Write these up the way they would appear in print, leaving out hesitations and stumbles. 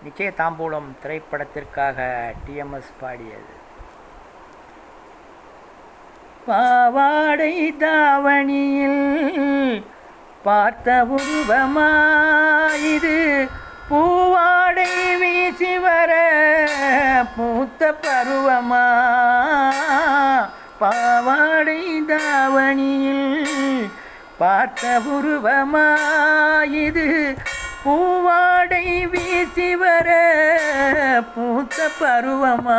நிச்சய தாம்பூலம் திரைப்படத்திற்காக டிஎம்எஸ் பாடியது. பாவாடை தாவணியில் பார்த்த உருவமாயிது, பூவாடை வீசி வர பூத்த பருவமா. பாவாடை தாவணியில் பார்த்த உருவமாயிது, பூவாடை வீசி வர பூத்த பருவமா.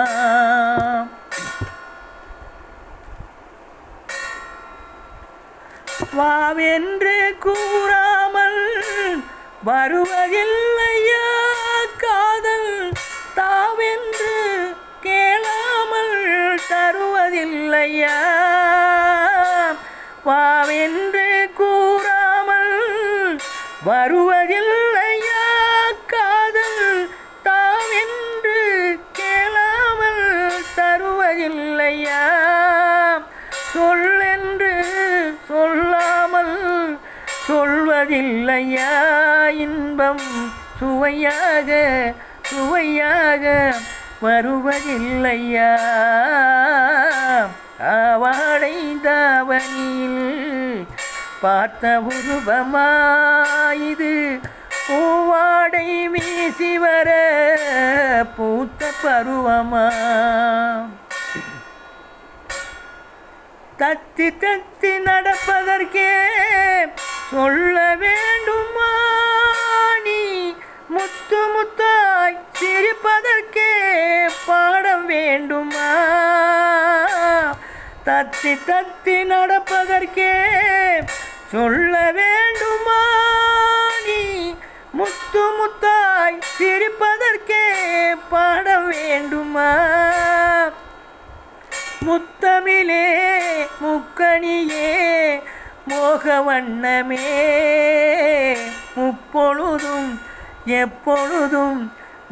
வாவென்று கூறாமல் வருவதில்லையா காதல், தாவென்று கேளாமல் தருவதில்லையா. வாவென்று கூறாமல் வருவதில்லையா காதல், தாவென்று கேளாமல் தருவதில்லையா. சொல்லென்று சொல்லாமல் சொல்வதில்லையா, இன்பம் சுவையாக சுவையாக வருவதில்லையா. பாவாடை தாவணியில் பார்த்த உருவமாயிது, பூவாடை வீசி வர பூத்த பருவமா. தத்தி தத்தி நடப்பதற்கே சொல்ல வேண்டுமா நீ, முத்து முத்தாய் சிரிப்பதற்கே பாடம் வேண்டுமா. தத்தி தத்தி நடப்பதற்கே சொல்ல வேண்டுமா நீ, முத்து முத்தாய் சிரிப்பதற்கே பாடம் வேண்டுமா. முத்தமிழே முக்கணியே மோக வண்ணமே, முப்பொழுதும் எப்பொழுதும்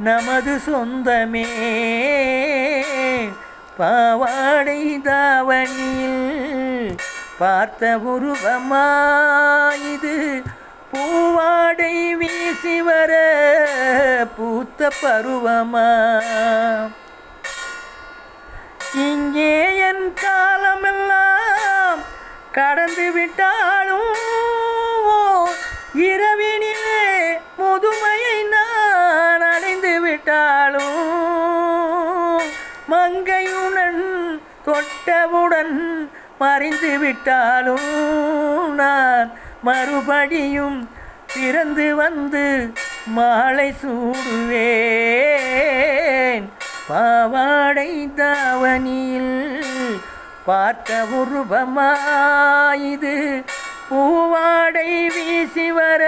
நமது சொந்தமே. பாவாடை தாவணியில் பார்த்த உருவமாயிது, பூவாடை வீசி வர பூத்த பருவமா. இங்கே என் காலமெல்லாம் கடந்து விட்டாலும், இரவினிலே முதுமையை நான் அடைந்து விட்டாலும், மங்கையுடன் தொட்டவுடன் மறைந்து விட்டாலும், நான் மறுபடியும் பிறந்து வந்து மாலை சூடுவேன். பாவாடை தாவணியில் பார்த்த உருவமாயிது, பூவாடை வீசி வர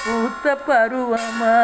பூத்த பருவமா.